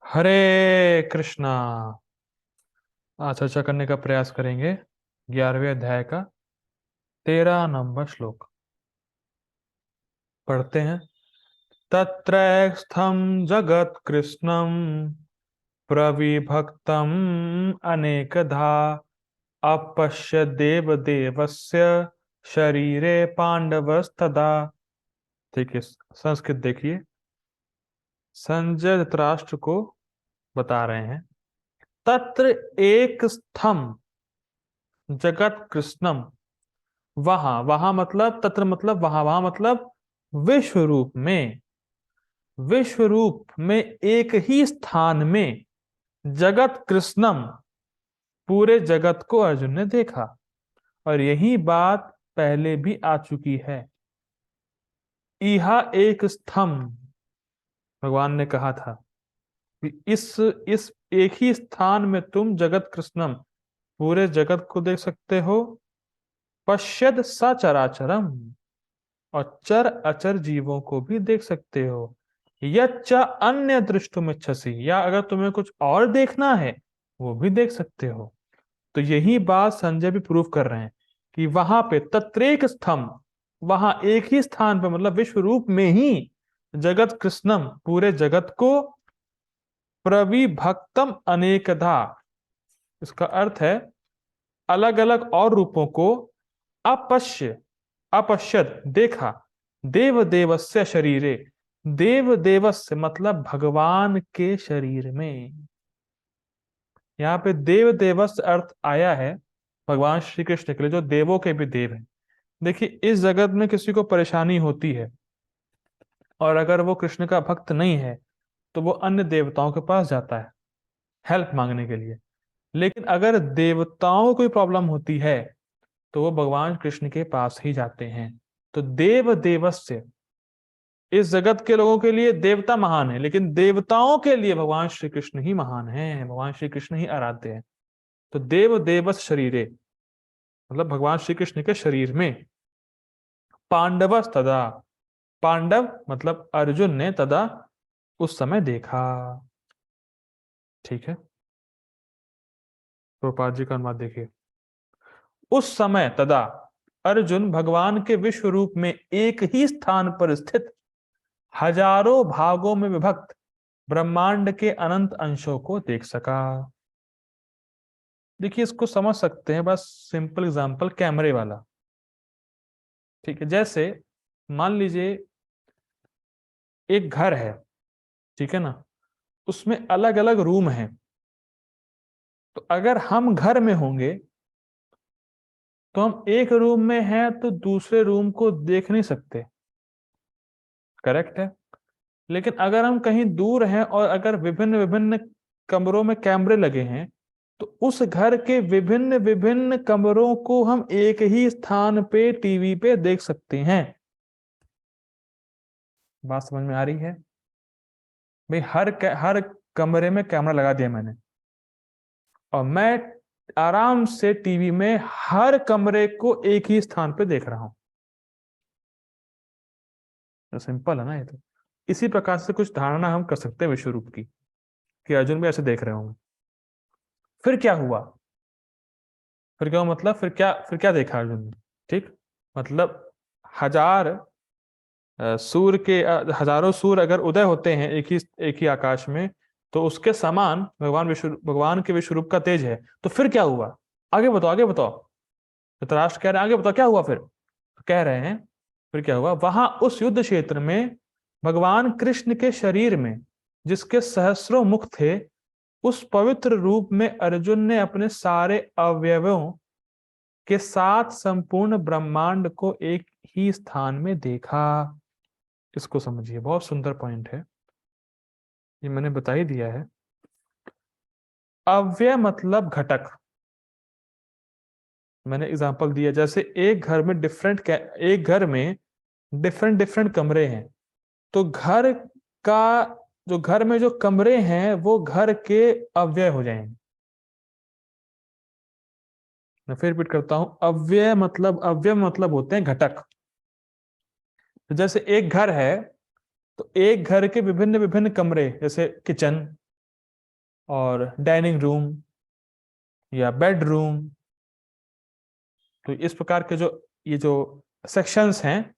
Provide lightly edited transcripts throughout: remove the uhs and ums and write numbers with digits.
हरे कृष्णा। आज चर्चा करने का प्रयास करेंगे 11वें अध्याय का 13 नंबर श्लोक। पढ़ते हैं। तत्रैस्थं जगत कृष्णं प्रविभक्तम् अनेकधा अपश्य देव देवस्य शरीरे पांडवस्तदा। ठीक है, संस्कृत देखिए। संजय धृतराष्ट्र को बता रहे हैं, तत्र एक स्थम जगत कृष्णम। वहां वहां मतलब तत्र मतलब वहां वहां मतलब विश्व रूप में। विश्व रूप में एक ही स्थान में जगत कृष्णम, पूरे जगत को अर्जुन ने देखा। और यही बात पहले भी आ चुकी है। यह एक स्तंभ, भगवान ने कहा था कि इस एक ही स्थान में तुम जगत कृष्णम, पूरे जगत को देख सकते हो। पश्यद सचराचरम, और चर अचर जीवों को भी देख सकते हो। यच्च अन्य दृष्टुमिच्छसि, या अगर तुम्हें कुछ और देखना है वो भी देख सकते हो। तो यही बात संजय भी प्रूव कर रहे हैं कि वहां पे तत्रेक स्तंभ, वहां एक ही स्थान पे मतलब विश्व रूप में ही जगत कृष्णम, पूरे जगत को प्रविभक्तम अनेकधा, इसका अर्थ है अलग अलग और रूपों को अपश्य अपश्यत देखा। देव देवस्य शरीरे, देव देवस्य मतलब भगवान के शरीर में। यहाँ पे देव देवस्य अर्थ आया है भगवान श्री कृष्ण के लिए, जो देवों के भी देव हैं। देखिए, इस जगत में किसी को परेशानी होती है और अगर वो कृष्ण का भक्त नहीं है तो वो अन्य देवताओं के पास जाता है हेल्प मांगने के लिए। लेकिन अगर देवताओं को कोई प्रॉब्लम होती है तो वो भगवान कृष्ण के पास ही जाते हैं। तो देव देवस्य, इस जगत के लोगों के लिए देवता महान है, लेकिन देवताओं के लिए भगवान श्री कृष्ण ही महान है, भगवान श्री कृष्ण ही आराध्य है। तो देव देवस शरीरे मतलब भगवान श्री कृष्ण के शरीर में। पांडवस तदा, पांडव मतलब अर्जुन ने तदा उस समय देखा। ठीक है, प्रभुपाद जी का अनुवाद देखिए। उस समय तदा अर्जुन भगवान के विश्व रूप में एक ही स्थान पर स्थित हजारों भागों में विभक्त ब्रह्मांड के अनंत अंशों को देख सका। देखिए, इसको समझ सकते हैं बस सिंपल एग्जांपल कैमरे वाला। ठीक है, जैसे मान लीजिए एक घर है, ठीक है ना, उसमें अलग अलग रूम हैं। तो अगर हम घर में होंगे तो हम एक रूम में हैं तो दूसरे रूम को देख नहीं सकते, करेक्ट है। लेकिन अगर हम कहीं दूर हैं और अगर विभिन्न विभिन्न कमरों में कैमरे लगे हैं तो उस घर के विभिन्न विभिन्न कमरों को हम एक ही स्थान पे टीवी पे देख सकते हैं। बात समझ में आ रही है भाई? हर कमरे में कैमरा लगा दिया मैंने और मैं आराम से टीवी में हर कमरे को एक ही स्थान पे देख रहा हूं। तो सिंपल है ना ये तो। इसी प्रकार से कुछ धारणा हम कर सकते हैं विश्व रूप की, कि अर्जुन भी ऐसे देख रहे होंगे। फिर क्या हुआ? फिर क्या हुआ मतलब फिर क्या देखा अर्जुन ने? ठीक, मतलब हजार सूर्य के हजारों सूर्य अगर उदय होते हैं एक ही आकाश में, तो उसके समान भगवान के विश्व रूप का तेज है। तो फिर क्या हुआ? आगे बताओ, आगे बताओ। धृतराष्ट्र कह रहे हैं आगे बताओ क्या हुआ फिर। तो कह रहे हैं फिर क्या हुआ, वहां उस युद्ध क्षेत्र में भगवान कृष्ण के शरीर में जिसके सहस्रों मुख थे, उस पवित्र रूप में अर्जुन ने अपने सारे अवयवों के साथ संपूर्ण ब्रह्मांड को एक ही स्थान में देखा। इसको समझिए, बहुत सुंदर पॉइंट है, ये मैंने बता ही दिया है। अव्यय मतलब घटक। मैंने एग्जांपल दिया, जैसे एक घर में डिफरेंट डिफरेंट कमरे हैं, तो का घर में जो कमरे हैं वो घर के अव्यय हो जाएंगे। मैं फिर रिपीट करता हूं, अव्यय मतलब होते हैं घटक। तो जैसे एक घर है तो एक घर के विभिन्न विभिन्न कमरे, जैसे किचन, और डाइनिंग रूम या बेडरूम। तो इस प्रकार के जो ये जो सेक्शंस हैं,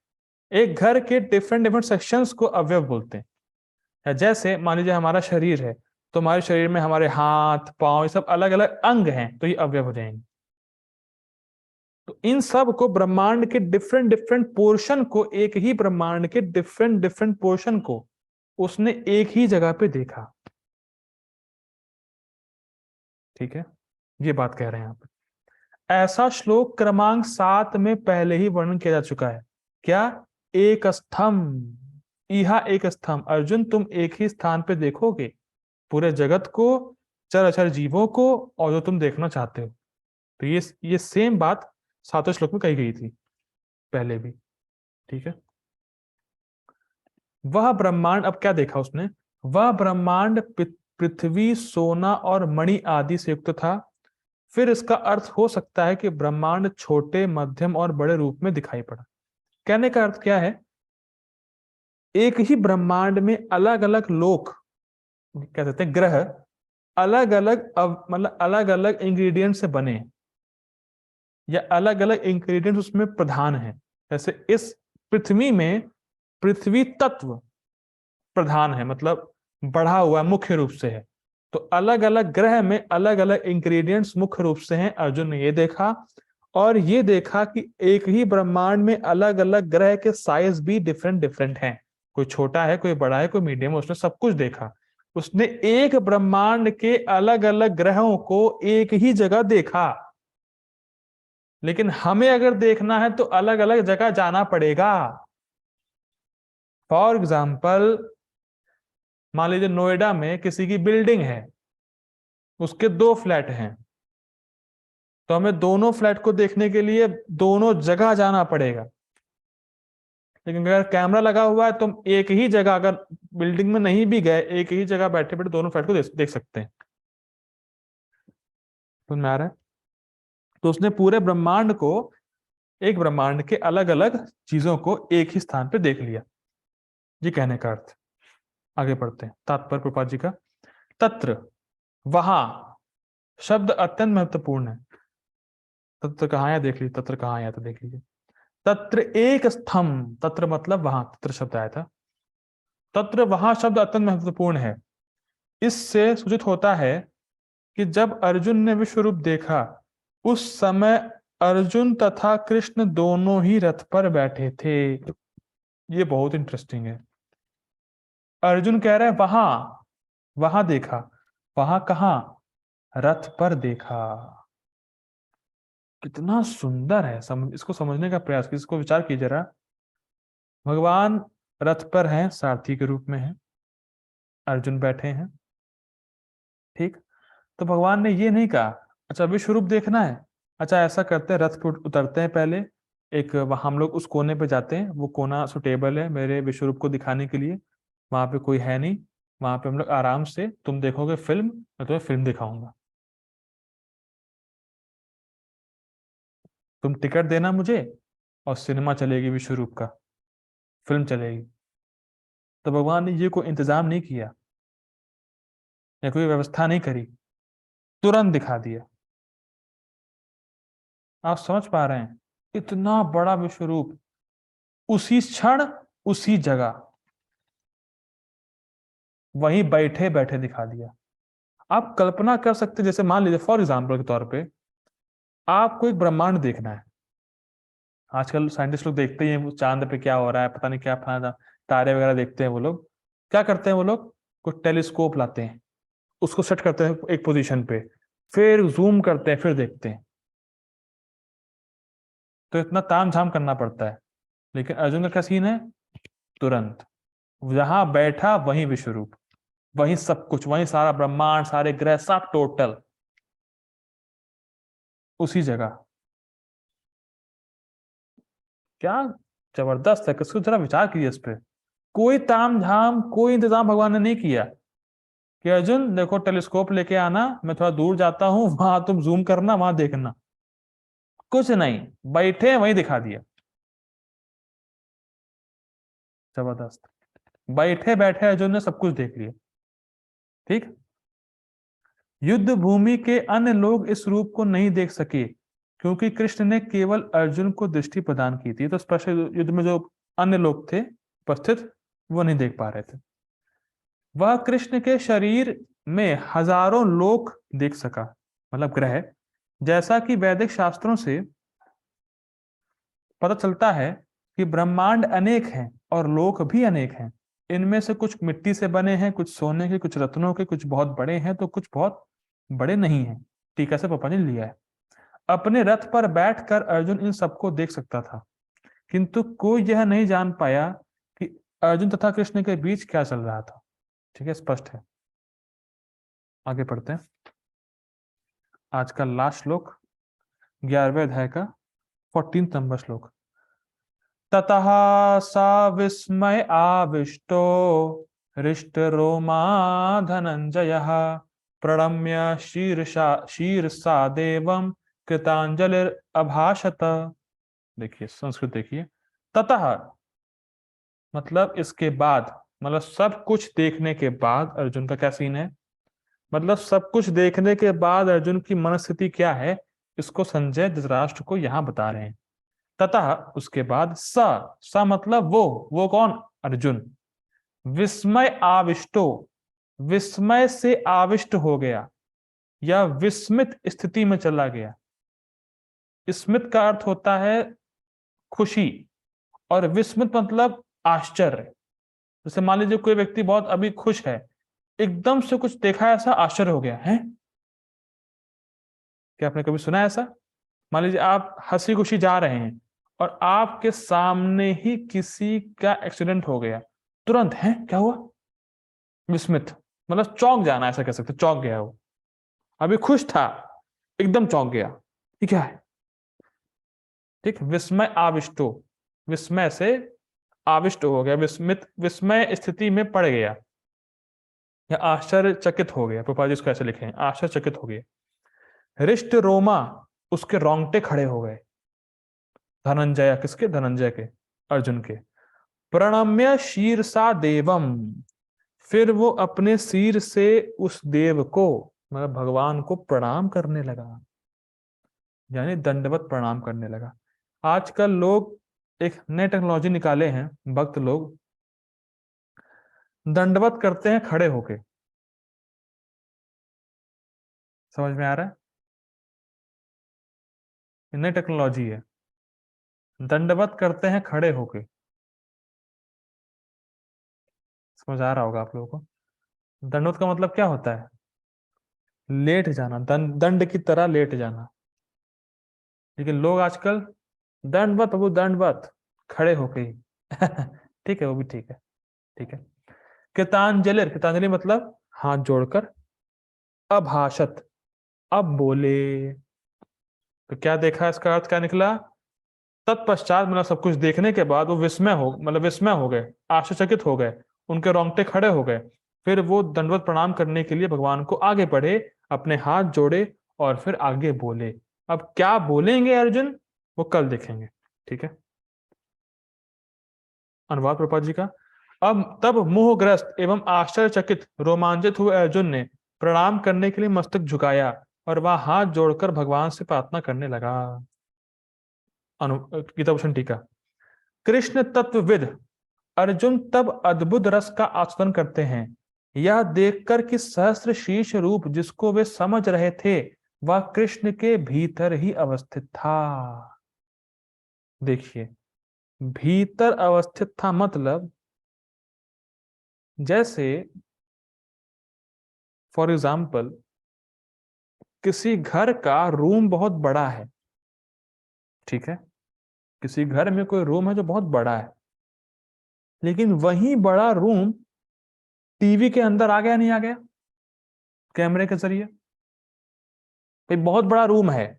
एक घर के डिफरेंट डिफरेंट सेक्शंस को अवयव बोलते हैं। या जैसे मान लीजिए हमारा शरीर है, तो हमारे शरीर में हमारे हाथ पांव ये सब अलग अलग अंग हैं, तो ये अवयव हो जाएंगे। तो इन सब को ब्रह्मांड के डिफरेंट डिफरेंट पोर्शन को, एक ही ब्रह्मांड के डिफरेंट डिफरेंट पोर्शन को उसने एक ही जगह पे देखा। ठीक है, ये बात कह रहे हैं यहाँ पे। ऐसा श्लोक क्रमांक 7 में पहले ही वर्णन किया जा चुका है। क्या? एक स्तंभ, यह एक स्तंभ। अर्जुन, तुम एक ही स्थान पे देखोगे पूरे जगत को, चर अचर जीवों को, और जो तुम देखना चाहते हो। तो ये सेम बात 7वें श्लोक में कही गई थी पहले भी। ठीक है, वह ब्रह्मांड, अब क्या देखा उसने? वह ब्रह्मांड पृथ्वी, सोना और मणि आदि से युक्त था। फिर इसका अर्थ हो सकता है कि ब्रह्मांड छोटे, मध्यम और बड़े रूप में दिखाई पड़ा। कहने का अर्थ क्या है? एक ही ब्रह्मांड में अलग अलग लोक, कह सकते हैं ग्रह, अलग अलग मतलब अलग अलग इंग्रेडिएंट से बने हैं, या अलग अलग इंग्रेडिएंट्स उसमें प्रधान हैं। जैसे इस पृथ्वी में पृथ्वी तत्व प्रधान है, मतलब बढ़ा हुआ मुख्य रूप से है। तो अलग अलग ग्रह में अलग अलग इंग्रेडिएंट्स मुख्य रूप से हैं, अर्जुन ने ये देखा। और ये देखा कि एक ही ब्रह्मांड में अलग अलग ग्रह के साइज भी डिफरेंट डिफरेंट हैं। कोई छोटा है, कोई बड़ा है, कोई मीडियम है, उसने सब कुछ देखा। उसने एक ब्रह्मांड के अलग अलग ग्रहों को एक ही जगह देखा। लेकिन हमें अगर देखना है तो अलग अलग जगह जाना पड़ेगा। फॉर एग्जाम्पल, मान लीजिए नोएडा में किसी की बिल्डिंग है, उसके 2 फ्लैट हैं, तो हमें दोनों फ्लैट को देखने के लिए दोनों जगह जाना पड़ेगा। लेकिन अगर कैमरा लगा हुआ है तो हम एक ही जगह, अगर बिल्डिंग में नहीं भी गए, एक ही जगह बैठे बैठे दोनों फ्लैट को देख सकते हैं। समझ में आ रहा है? तो उसने पूरे ब्रह्मांड को, एक ब्रह्मांड के अलग अलग चीजों को एक ही स्थान पे देख लिया। ये कहने का अर्थ। आगे पढ़ते हैं तात्पर्य प्रभुपाद जी का। तत्र, वहां, शब्द अत्यंत महत्वपूर्ण है। तत्र कहाँ आया देख लीजिए, तत्र कहाँ आया तो देख लीजिए। तत्र एक स्तंभ, तत्र मतलब वहां, तत्र शब्द आया था। तत्र वहां शब्द अत्यंत महत्वपूर्ण है। इससे सूचित होता है कि जब अर्जुन ने विश्व रूप देखा, उस समय अर्जुन तथा कृष्ण दोनों ही रथ पर बैठे थे। ये बहुत इंटरेस्टिंग है। अर्जुन कह रहे हैं वहां, वहां देखा। वहां कहां? रथ पर देखा। कितना सुंदर है, इसको समझने का प्रयास कीजिए, इसको विचार कीजिए जरा। भगवान रथ पर हैं, सारथी के रूप में हैं, अर्जुन बैठे हैं। ठीक, तो भगवान ने ये नहीं कहा अच्छा विश्व रूप देखना है, अच्छा ऐसा करते हैं, रथ पे उतरते हैं पहले, एक वहां हम लोग उस कोने पे जाते हैं, वो कोना सुटेबल है मेरे विश्व रूप को दिखाने के लिए, वहां पे कोई है नहीं, वहां पे हम लोग आराम से, तुम देखोगे फिल्म, मैं तुम्हें फिल्म दिखाऊंगा, तुम टिकट देना मुझे, और सिनेमा चलेगी विश्व रूप का, फिल्म चलेगी। तो भगवान ने ये कोई इंतजाम नहीं किया, या कोई व्यवस्था नहीं करी, तुरंत दिखा दिया। आप समझ पा रहे हैं? इतना बड़ा विश्व रूप, उसी क्षण, उसी जगह, वहीं बैठे बैठे दिखा दिया। आप कल्पना कर सकते हैं, जैसे मान लीजिए फॉर एग्जाम्पल के तौर पे, आपको एक ब्रह्मांड देखना है। आजकल साइंटिस्ट लोग देखते ही हैं वो चांद पे क्या हो रहा है, पता नहीं क्या फलाना, तारे वगैरह देखते हैं वो लोग। क्या करते हैं वो लोग? कुछ टेलीस्कोप लाते हैं, उसको सेट करते हैं एक पोजीशन पे, फिर जूम करते हैं, फिर देखते हैं। तो इतना ताम झाम करना पड़ता है। लेकिन अर्जुन का क्या सीन है? तुरंत, जहां बैठा वहीं विश्व रूप, वहीं सब कुछ, वहीं सारा ब्रह्मांड, सारे ग्रह, सब टोटल उसी जगह। क्या जबरदस्त है, किसको जरा विचार कीजिए इस पे। कोई ताम झाम, कोई इंतजाम भगवान ने नहीं किया कि अर्जुन देखो टेलीस्कोप लेके आना, मैं थोड़ा दूर जाता हूं, वहां तुम जूम करना, वहां देखना। कुछ नहीं, बैठे वहीं दिखा दिया। जबरदस्त। बैठे बैठे अर्जुन ने सब कुछ देख लिया। ठीक, युद्ध भूमि के अन्य लोग इस रूप को नहीं देख सके, क्योंकि कृष्ण ने केवल अर्जुन को दृष्टि प्रदान की थी। तो स्पष्ट युद्ध में जो अन्य लोग थे उपस्थित, वो नहीं देख पा रहे थे। वह कृष्ण के शरीर में हजारों लोक देख सका, मतलब ग्रह। जैसा कि वैदिक शास्त्रों से पता चलता है कि ब्रह्मांड अनेक हैं और लोक भी अनेक हैं। इनमें से कुछ मिट्टी से बने हैं, कुछ सोने के, कुछ रत्नों के, कुछ बहुत बड़े हैं तो कुछ बहुत बड़े नहीं हैं। टीका से पापा ने लिया है। अपने रथ पर बैठकर अर्जुन इन सबको देख सकता था, किंतु कोई यह नहीं जान पाया कि अर्जुन तथा कृष्ण के बीच क्या चल रहा था। ठीक है, स्पष्ट है। आगे पढ़ते हैं। आज का लास्ट श्लोक 11वें अध्याय का 14 नंबर श्लोक। ततः सा विस्मय आविष्टो हृष्टरोमा धनंजयः प्रणम्य शीर्षा देवं कृतांजलिर अभाषत। देखिए संस्कृत देखिए। ततः मतलब इसके बाद, मतलब सब कुछ देखने के बाद अर्जुन का क्या सीन है, मतलब सब कुछ देखने के बाद अर्जुन की मनस्थिति क्या है, इसको संजय धृतराष्ट्र को यहां बता रहे हैं। ततः उसके बाद स मतलब वो कौन, अर्जुन। विस्मय आविष्टो, विस्मय से आविष्ट हो गया या विस्मित स्थिति में चला गया। स्मित का अर्थ होता है खुशी, और विस्मित मतलब आश्चर्य। जैसे मान लीजिए कोई व्यक्ति बहुत अभी खुश है, एकदम से कुछ देखा, ऐसा आश्चर्य हो गया है। क्या आपने कभी सुना है ऐसा? मान लीजिए आप हंसी खुशी जा रहे हैं और आपके सामने ही किसी का एक्सीडेंट हो गया, तुरंत है क्या हुआ, विस्मित, मतलब चौंक जाना, ऐसा कह सकते, चौंक गया वो। अभी खुश था, एकदम चौंक गया, ये क्या है। ठीक, विस्मय आविष्टो, विस्मय से आविष्ट हो गया, विस्मित, विस्मय स्थिति में पड़ गया या आश्चर्यचकित हो गया। पापा जी इसको ऐसे लिखे हैं, आश्चर्यचकित हो गया। हृष्ट रोमा, उसके रोंगटे खड़े हो गए। धनंजय, किसके, धनंजय के, अर्जुन के। प्रणम्य शीर्षा देवम, फिर वो अपने सिर से उस देव को, मतलब भगवान को प्रणाम करने लगा, यानी दंडवत प्रणाम करने लगा। आजकल लोग एक नई टेक्नोलॉजी निकाले हैं, भक्त लोग दंडवत करते हैं खड़े होके। समझ में आ रहा है? नई टेक्नोलॉजी है, दंडवत करते हैं खड़े होके। समझ आ रहा होगा आप लोगों को। दंडवत का मतलब क्या होता है, लेट जाना, दंड की तरह लेट जाना। लेकिन लोग आजकल दंडवत, वो दंडवत खड़े होके ही ठीक है, वो भी ठीक है। ठीक है। कृतांजलि, कृतांजलि मतलब हाथ जोड़कर। अभाषत, अब बोले। तो क्या देखा, इसका अर्थ क्या निकला, तत्पश्चात मतलब सब कुछ देखने के बाद वो विस्मय हो, मतलब विस्मय हो गए, आश्चर्यचकित हो गए, उनके रोंगटे खड़े हो गए। फिर वो दंडवत प्रणाम करने के लिए भगवान को आगे बढ़े, अपने हाथ जोड़े और फिर आगे बोले। अब क्या बोलेंगे अर्जुन, वो कल देखेंगे। ठीक है। अनुवाद प्रभुपाद जी का। अब तब मोहग्रस्त एवं आश्चर्यचकित रोमांचित हुए अर्जुन ने प्रणाम करने के लिए मस्तक झुकाया और वह हाथ जोड़कर भगवान से प्रार्थना करने लगा। गीताभूषण टीका। कृष्ण तत्वविद अर्जुन तब अद्भुत रस का आस्वादन करते हैं, यह देखकर कि सहस्त्र शीर्ष रूप जिसको वे समझ रहे थे वह कृष्ण के भीतर ही अवस्थित था। देखिए, भीतर अवस्थित था मतलब जैसे फॉर एग्जाम्पल किसी घर का रूम बहुत बड़ा है। ठीक है, किसी घर में कोई रूम है जो बहुत बड़ा है, लेकिन वही बड़ा रूम टीवी के अंदर आ गया, नहीं आ गया कैमरे के जरिए। भाई बहुत बड़ा रूम है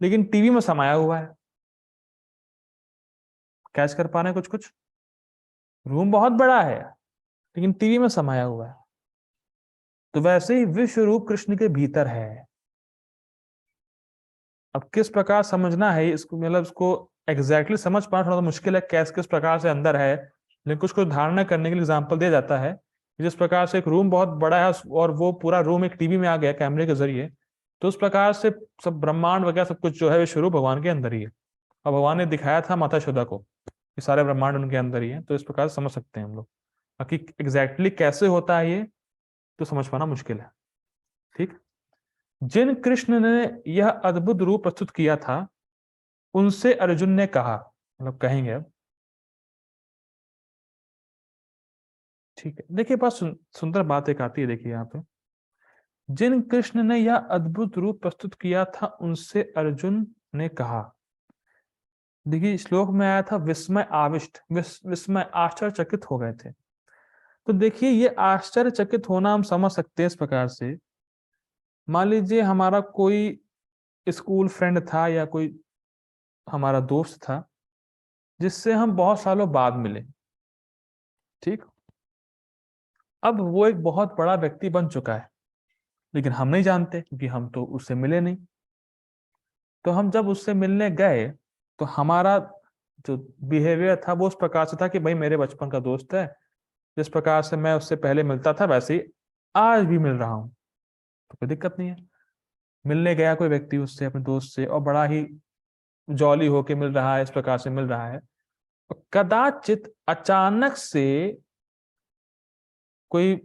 लेकिन टीवी में समाया हुआ है। कैच कर पा रहे हैं कुछ कुछ? रूम बहुत बड़ा है लेकिन टीवी में समाया हुआ है। तो वैसे ही विश्व रूप कृष्ण के भीतर है। अब किस प्रकार समझना है इसको, मतलब इसको एग्जैक्टली समझ पाना थोड़ा मुश्किल है, कैस किस प्रकार से अंदर है, लेकिन कुछ कुछ धारणा करने के लिए एग्जाम्पल दिया जाता है जिस प्रकार से एक रूम बहुत बड़ा है और वो पूरा रूम एक टीवी में आ गया कैमरे के जरिए, तो उस प्रकार से सब ब्रह्मांड वगैरह सब कुछ जो है शुरू भगवान के अंदर ही है। और भगवान ने दिखाया था माता यशोदा को कि सारे ब्रह्मांड उनके अंदर ही है, तो इस प्रकार से समझ सकते हैं हम लोग। बाकी एग्जैक्टली कैसे होता है ये तो समझ पाना मुश्किल है। ठीक। जिन कृष्ण ने यह अद्भुत रूप प्रस्तुत किया था उनसे अर्जुन ने कहा, मतलब कहेंगे अब। ठीक है, देखिए बहुत सुंदर बात एक आती है, देखिए यहाँ पे। जिन कृष्ण ने यह अद्भुत रूप प्रस्तुत किया था उनसे अर्जुन ने कहा। देखिए श्लोक में आया था विस्मय आविष्ट, विस्मय आश्चर्यचकित हो गए थे। तो देखिए ये आश्चर्यचकित होना हम समझ सकते हैं इस प्रकार से। मान लीजिए हमारा कोई स्कूल फ्रेंड था या कोई हमारा दोस्त था जिससे हम बहुत सालों बाद मिले। ठीक। अब वो एक बहुत बड़ा व्यक्ति बन चुका है, लेकिन हम नहीं जानते क्योंकि हम तो उससे मिले नहीं। तो हम जब उससे मिलने गए तो हमारा जो बिहेवियर था वो उस प्रकार से था कि भाई मेरे बचपन का दोस्त है, जिस प्रकार से मैं उससे पहले मिलता था वैसे ही आज भी मिल रहा हूँ, तो कोई दिक्कत नहीं है। मिलने गया कोई व्यक्ति उससे, अपने दोस्त से, और बड़ा ही जॉली होके मिल रहा है, इस प्रकार से मिल रहा है। कदाचित अचानक से कोई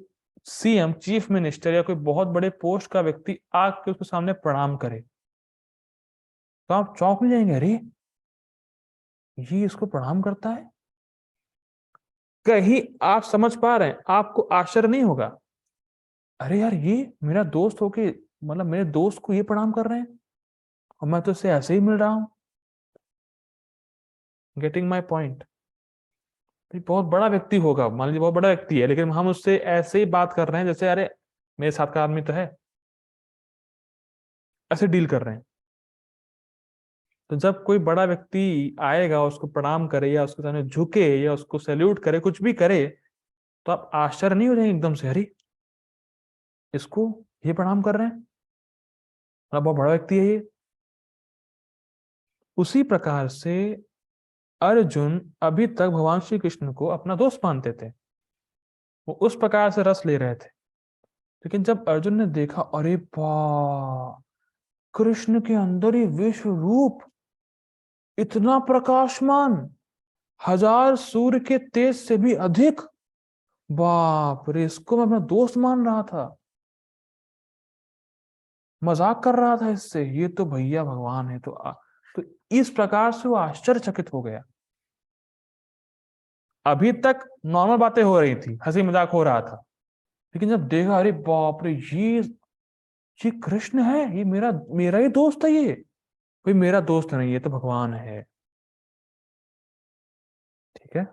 सीएम, चीफ मिनिस्टर या कोई बहुत बड़े पोस्ट का व्यक्ति आके उसके सामने प्रणाम करे, तो आप चौंक नहीं जाएंगे, अरे ये इसको प्रणाम करता है। कहीं आप समझ पा रहे हैं, आपको आश्चर्य नहीं होगा, अरे यार ये मेरा दोस्त होके, मतलब मेरे दोस्त को ये प्रणाम कर रहे हैं और मैं तो इससे ऐसे ही मिल रहा हूं। Getting my point. बहुत बड़ा व्यक्ति होगा, मान लीजिए बहुत बड़ा व्यक्ति है, लेकिन हम उससे ऐसे ही बात कर रहे हैं जैसे अरे मेरे साथ का आदमी तो है, ऐसे डील कर रहे हैं। तो जब कोई बड़ा व्यक्ति आएगा, उसको प्रणाम करे या उसके सामने झुके या उसको सैल्यूट करे, कुछ भी करे, तो आप आश्चर्य नहीं हो जाएंगे एकदम से, अरे इसको ये प्रणाम कर रहे हैं, बहुत बड़ा व्यक्ति है ये। उसी प्रकार से अर्जुन अभी तक भगवान श्री कृष्ण को अपना दोस्त मानते थे, वो उस प्रकार से रस ले रहे थे। लेकिन जब अर्जुन ने देखा, अरे वाह, कृष्ण के अंदर ही विश्व रूप इतना प्रकाशमान, 1000 सूर्य के तेज से भी अधिक, बाप रे, इसको मैं अपना दोस्त मान रहा था, मजाक कर रहा था इससे, ये तो भैया भगवान है। तो इस प्रकार से वो आश्चर्यचकित हो गया। अभी तक नॉर्मल बातें हो रही थी, हंसी मजाक हो रहा था, लेकिन जब देखा, अरे बाप रे, ये कृष्ण है, ये मेरा मेरा ही दोस्त है ये, कोई मेरा दोस्त नहीं, ये तो भगवान है। ठीक है।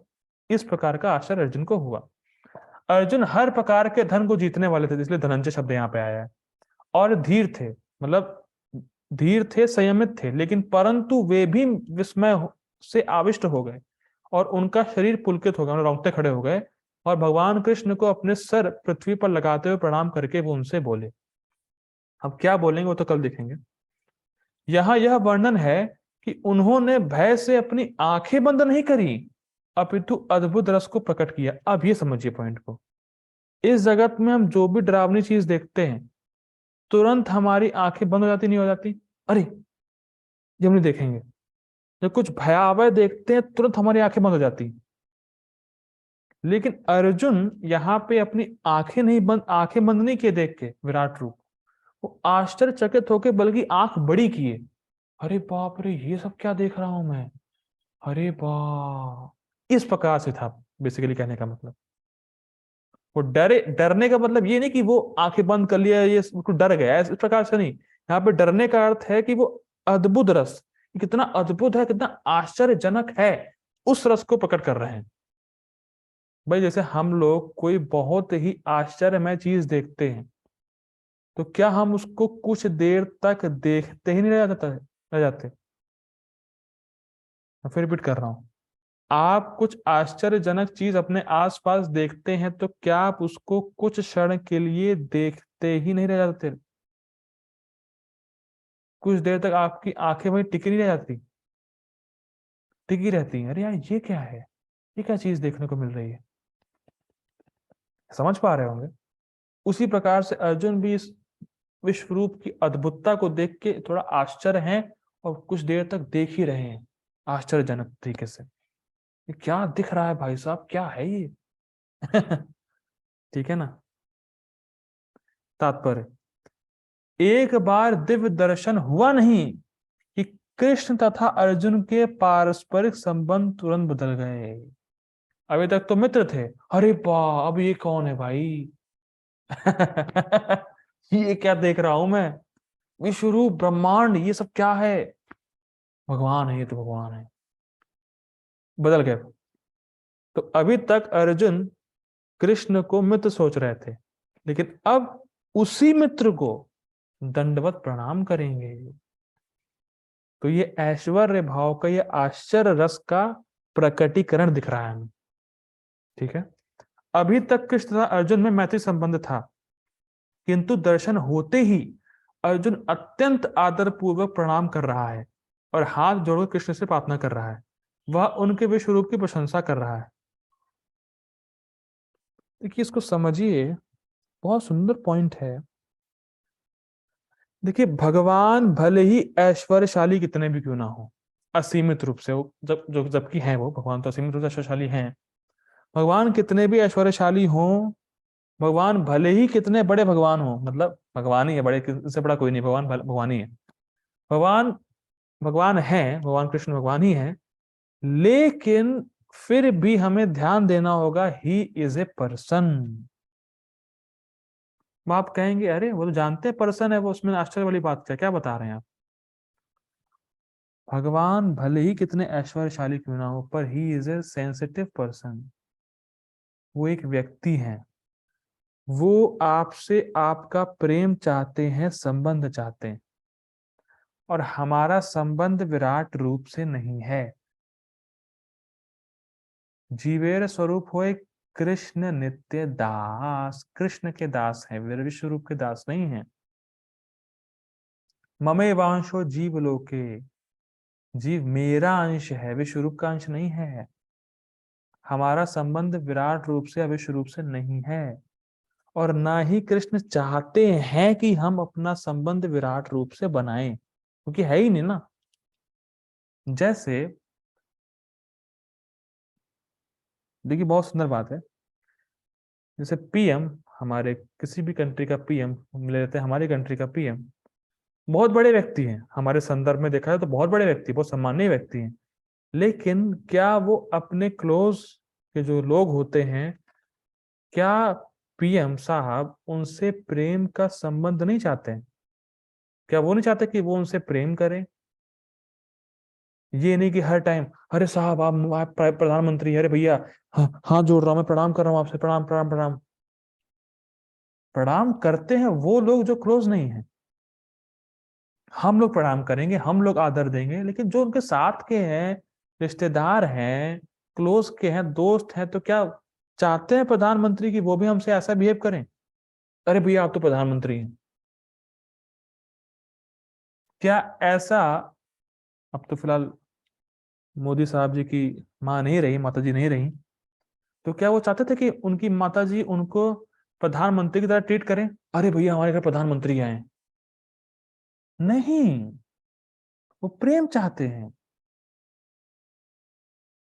इस प्रकार का आश्चर्य अर्जुन को हुआ। अर्जुन हर प्रकार के धन को जीतने वाले थे, इसलिए धनंजय शब्द यहाँ पे आया है। और धीर थे, मतलब धीर थे, संयमित थे, लेकिन परंतु वे भी विस्मय से आविष्ट हो गए और उनका शरीर पुलकित हो गया, रोंगटे खड़े हो गए। और भगवान कृष्ण को अपने सर पृथ्वी पर लगाते हुए प्रणाम करके वो उनसे बोले। अब क्या बोलेंगे वो तो कल देखेंगे। यहाँ यह वर्णन है कि उन्होंने भय से अपनी आंखें बंद नहीं करी, अपितु अद्भुत रस को प्रकट किया। अब ये समझिए पॉइंट को। इस जगत में हम जो भी डरावनी चीज देखते हैं, तुरंत हमारी आंखें बंद हो जाती, नहीं हो जाती? अरे जब नहीं देखेंगे, जब कुछ भयावह देखते हैं तुरंत हमारी आंखें बंद हो जाती। लेकिन अर्जुन यहाँ पे अपनी आंखें बंद नहीं किए देख के विराट रूप, वो आश्चर्यचकित होके बल्कि आंख बड़ी किए। अरे बाप रे, ये सब क्या देख रहा हूं मैं, अरे वाह, इस प्रकार से था बेसिकली कहने का मतलब। वो डरने का मतलब ये नहीं कि वो आंखें बंद कर लिया, ये बिल्कुल डर गया, इस प्रकार से नहीं। यहाँ पे डरने का अर्थ है कि वो अद्भुत रस, कितना अद्भुत है, कितना आश्चर्यजनक है, उस रस को प्रकट कर रहे हैं। भाई जैसे हम लोग कोई बहुत ही आश्चर्यमय चीज देखते हैं, तो क्या हम उसको कुछ देर तक देखते ही नहीं रह जाते? मैं फिर रिपीट कर रहा हूं। आप कुछ आश्चर्यजनक चीज अपने आसपास देखते हैं, तो क्या आप उसको कुछ क्षण के लिए देखते ही नहीं रह जाते? कुछ देर तक आपकी आंखें वहीं टिकी नहीं रह जाती, टिकी रहती हैं, अरे यार ये क्या है, ये क्या चीज देखने को मिल रही है। समझ पा रहे होंगे। उसी प्रकार से अर्जुन भी इस विश्व रूप की अद्भुतता को देख के थोड़ा आश्चर्य हैं और कुछ देर तक देख ही रहे हैं आश्चर्यजनक तरीके से। ये क्या दिख रहा है भाई साहब, क्या है ये? ठीक है ना। तात्पर्य, एक बार दिव्य दर्शन हुआ नहीं कि कृष्ण तथा अर्जुन के पारस्परिक संबंध तुरंत बदल गए। अभी तक तो मित्र थे, अरे वाह अब ये कौन है भाई? ये क्या देख रहा हूं मैं? विश्वरूप ब्रह्मांड ये सब क्या है? भगवान है, ये तो भगवान है। बदल गए। तो अभी तक अर्जुन कृष्ण को मित्र सोच रहे थे, लेकिन अब उसी मित्र को दंडवत प्रणाम करेंगे। तो ये ऐश्वर्य भाव का, ये आश्चर्य रस का प्रकटीकरण दिख रहा है हमें। ठीक है। अभी तक कृष्ण तथा अर्जुन में मैत्री संबंध था, किंतु दर्शन होते ही अर्जुन अत्यंत आदर पूर्वक प्रणाम कर रहा है और हाथ जोड़कर कृष्ण से प्रार्थना कर रहा है। वह उनके विश्व रूप की प्रशंसा कर रहा है। देखिए इसको समझिए, बहुत सुंदर पॉइंट है। देखिए भगवान भले ही ऐश्वर्यशाली कितने भी क्यों ना हो, असीमित रूप से वो जबकि हैं, वो भगवान तो असीमित रूप से ऐश्वर्यशाली हैं। भगवान कितने भी ऐश्वर्यशाली हों, भगवान भले ही कितने बड़े भगवान हो, मतलब भगवान ही है, बड़े से बड़ा कोई नहीं, भगवान भगवान ही है। भगवान भगवान है, भगवान कृष्ण भगवान ही है, लेकिन फिर भी हमें ध्यान देना होगा, ही इज ए पर्सन। आप कहेंगे अरे वो तो जानते हैं पर्सन है, वो उसमें आश्चर्य वाली बात क्या, क्या बता रहे हैं आप? भगवान भले ही कितने ऐश्वर्यशाली क्यों ना हो, पर he is a sensitive person. वो एक व्यक्ति है, वो आपसे आपका प्रेम चाहते हैं, संबंध चाहते हैं, और हमारा संबंध विराट रूप से नहीं है। जीवेर स्वरूप होए कृष्ण नित्य दास, कृष्ण के दास है, वे विश्व रूप के दास नहीं है। ममे वांशो जीव लोके, जीव मेरा अंश है, विश्व रूप का अंश नहीं है। हमारा संबंध विराट रूप से, अविश्व रूप से नहीं है, और ना ही कृष्ण चाहते हैं कि हम अपना संबंध विराट रूप से बनाएं, क्योंकि है ही नहीं ना। जैसे देखिए बहुत सुंदर बात है, जैसे पीएम, हमारे किसी भी कंट्री का पीएम, हम ले लेते हैं हमारी कंट्री का पीएम, बहुत बड़े व्यक्ति हैं, हमारे संदर्भ में देखा जाए तो बहुत बड़े व्यक्ति, बहुत सम्मानीय व्यक्ति हैं। लेकिन क्या वो अपने क्लोज के जो लोग होते हैं, क्या पीएम साहब उनसे प्रेम का संबंध नहीं चाहते हैं? क्या वो नहीं चाहते कि वो उनसे प्रेम करें? ये नहीं कि हर टाइम अरे साहब आप प्रधानमंत्री हैं, अरे भैया हाँ, हाथ जोड़ रहा हूं, मैं प्रणाम कर रहा हूं आपसे, प्रणाम प्रणाम प्रणाम। प्रणाम करते हैं वो लोग जो क्लोज नहीं है। हम लोग प्रणाम करेंगे, हम लोग आदर देंगे, लेकिन जो उनके साथ के हैं, रिश्तेदार हैं, क्लोज के हैं, दोस्त हैं, तो क्या चाहते हैं प्रधानमंत्री की वो भी हमसे ऐसा बिहेव करें? अरे भैया आप तो प्रधानमंत्री हैं। क्या ऐसा, अब तो फिलहाल मोदी साहब जी की माँ नहीं रही, माता जी नहीं रही, तो क्या वो चाहते थे कि उनकी माता जी उनको प्रधानमंत्री की तरह ट्रीट करें? अरे भैया हमारे घर प्रधानमंत्री आए। नहीं, वो प्रेम चाहते हैं,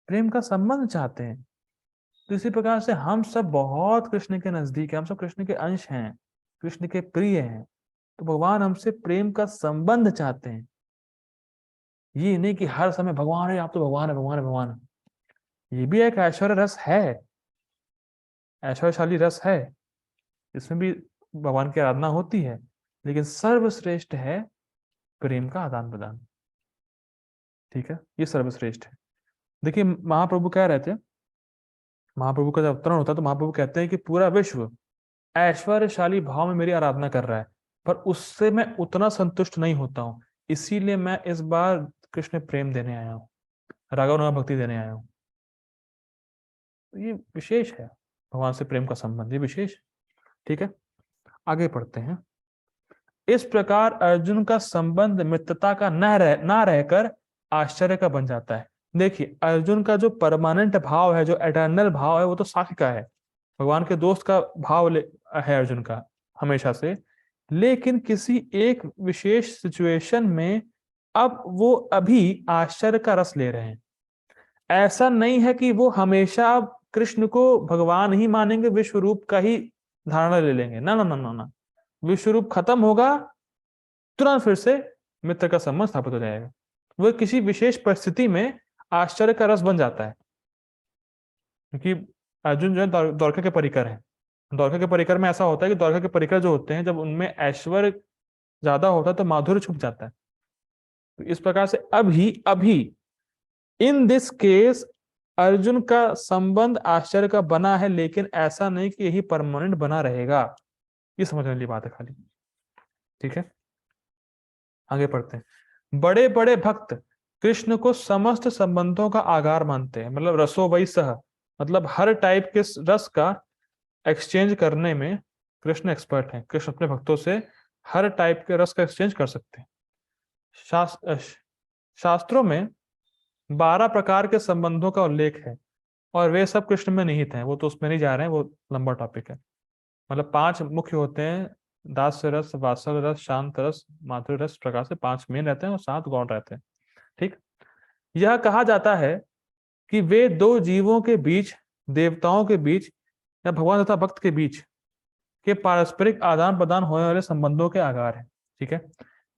प्रेम का संबंध चाहते हैं। तो इसी प्रकार से हम सब बहुत कृष्ण के नजदीक हैं, हम सब कृष्ण के अंश हैं, कृष्ण के प्रिय हैं। तो भगवान हमसे प्रेम का संबंध चाहते हैं, ये नहीं कि हर समय भगवान है, आप तो भगवान है, भगवान है, भगवान है। ये भी एक ऐश्वर्य रस है, ऐश्वर्यशाली रस है, इसमें भी भगवान की आराधना होती है, लेकिन सर्वश्रेष्ठ है प्रेम का आदान प्रदान। ठीक है, ये सर्वश्रेष्ठ है। देखिए महाप्रभु कह रहे थे, महाप्रभु का जब अवतरण होता है तो महाप्रभु कहते हैं कि पूरा विश्व ऐश्वर्यशाली भाव में मेरी आराधना कर रहा है, पर उससे मैं उतना संतुष्ट नहीं होता हूँ, इसीलिए मैं इस बार कृष्ण प्रेम देने आया हूँ, रागानुगा भक्ति देने आया हूँ। तो ये विशेष है, भगवान से प्रेम का संबंध ये विशेष। ठीक है, आगे पढ़ते हैं। इस प्रकार अर्जुन का संबंध मित्रता का ना रहकर आश्चर्य का बन जाता है। देखिए अर्जुन का जो परमानेंट भाव है, जो एटर्नल भाव है, वो तो साख्य का है, भगवान के दोस्त का भाव है अर्जुन का हमेशा से, लेकिन किसी एक विशेष सिचुएशन में अब वो अभी आश्चर्य का रस ले रहे हैं। ऐसा नहीं है कि वो हमेशा अब कृष्ण को भगवान ही मानेंगे, विश्व रूप का ही धारणा ले लेंगे। ना ना ना ना ना, विश्व रूप खत्म होगा, तुरंत फिर से मित्र का संबंध स्थापित हो जाएगा। वो किसी विशेष परिस्थिति में आश्चर्य का रस बन जाता है, क्योंकि अर्जुन जो है द्वारका के परिकर है। द्वारका के परिकर में ऐसा होता है कि द्वारका के परिकर जो होते हैं, जब उनमें ऐश्वर्य ज्यादा होता है तो माधुर्य छुप जाता है। तो इस प्रकार से अभी अभी इन दिस केस अर्जुन का संबंध आश्चर्य का बना है, लेकिन ऐसा नहीं कि यही परमानेंट बना रहेगा। ये समझने वाली बात है खाली। ठीक है, आगे पढ़ते हैं। बड़े बड़े भक्त कृष्ण को समस्त संबंधों का आधार मानते हैं, मतलब रसो वही सह, मतलब हर टाइप के रस का एक्सचेंज करने में कृष्ण एक्सपर्ट हैं। कृष्ण अपने भक्तों से हर टाइप के रस का एक्सचेंज कर सकते हैं। शास्त्रों में 12 प्रकार के संबंधों का उल्लेख है, और वे सब कृष्ण में निहित हैं। वो तो उसमें नहीं जा रहे हैं, वो लंबा टॉपिक है। मतलब 5 मुख्य होते हैं, दास्य रस, वात्सल रस, शांत रस, माधुर्य रस, प्रकार से 5 मेन रहते हैं और 7 गौण रहते हैं। ठीक, यह कहा जाता है कि वे दो जीवों के बीच, देवताओं के बीच या भगवान तथा भक्त के बीच के पारस्परिक आदान प्रदान होने वाले संबंधों के आधार है। ठीक है,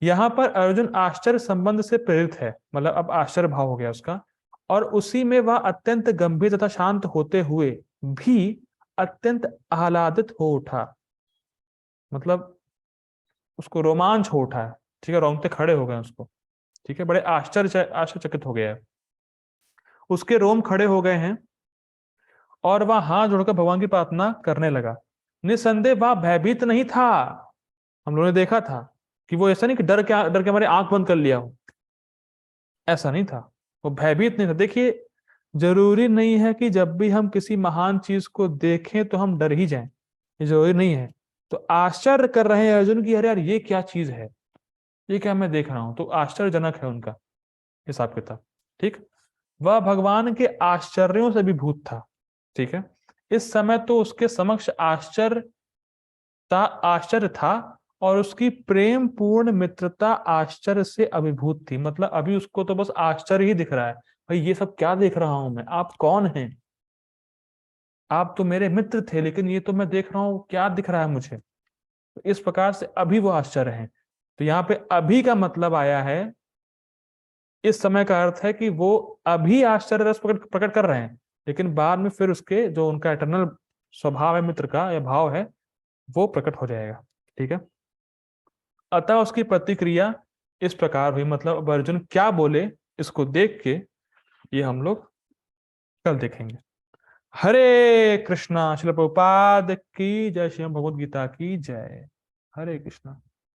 यहाँ पर अर्जुन आश्चर्य संबंध से प्रेरित है, मतलब अब आश्चर्य भाव हो गया उसका, और उसी में वह अत्यंत गंभीर तथा शांत होते हुए भी अत्यंत आह्लादित हो उठा, मतलब उसको रोमांच हो उठा है। ठीक है, रोंगटे खड़े हो गए उसको। ठीक है, बड़े आश्चर्यचकित हो गया है, उसके रोम खड़े हो गए हैं, और वह हाथ जोड़कर भगवान की प्रार्थना करने लगा। निसंदेह वह भयभीत नहीं था। हम लोगों ने देखा था कि वो ऐसा नहीं कि डर के हमारे आंख बंद कर लिया हो, ऐसा नहीं था। वो भयभीत नहीं था। देखिए, जरूरी नहीं है कि जब भी हम किसी महान चीज को देखें तो हम डर ही जाएं, ये जरूरी नहीं है। तो आश्चर्य कर रहे हैं अर्जुन की, अरे यार ये क्या चीज है, ये क्या मैं देख रहा हूं, तो आश्चर्यजनक है उनका हिसाब किताब। ठीक, वह भगवान के आश्चर्यों से भी भूत था। ठीक है, इस समय तो उसके समक्ष आश्चर्य था, और उसकी प्रेम पूर्ण मित्रता आश्चर्य से अभिभूत थी। मतलब अभी उसको तो बस आश्चर्य ही दिख रहा है, भाई ये सब क्या देख रहा हूं मैं, आप कौन हैं, आप तो मेरे मित्र थे, लेकिन ये तो मैं देख रहा हूं क्या दिख रहा है मुझे। तो इस प्रकार से अभी वो आश्चर्य है। तो यहाँ पे अभी का मतलब आया है, इस समय का अर्थ है कि वो अभी आश्चर्य रस प्रकट कर रहे हैं, लेकिन बाद में फिर उसके जो उनका इटरनल स्वभाव है मित्र का या भाव है, वो प्रकट हो जाएगा। ठीक है, अतः उसकी प्रतिक्रिया इस प्रकार हुई। मतलब अब अर्जुन क्या बोले, इसको देख के ये हम लोग कल देखेंगे। हरे कृष्णा। श्रील प्रभुपाद की जय। श्री भगवद गीता की जय। हरे कृष्णा।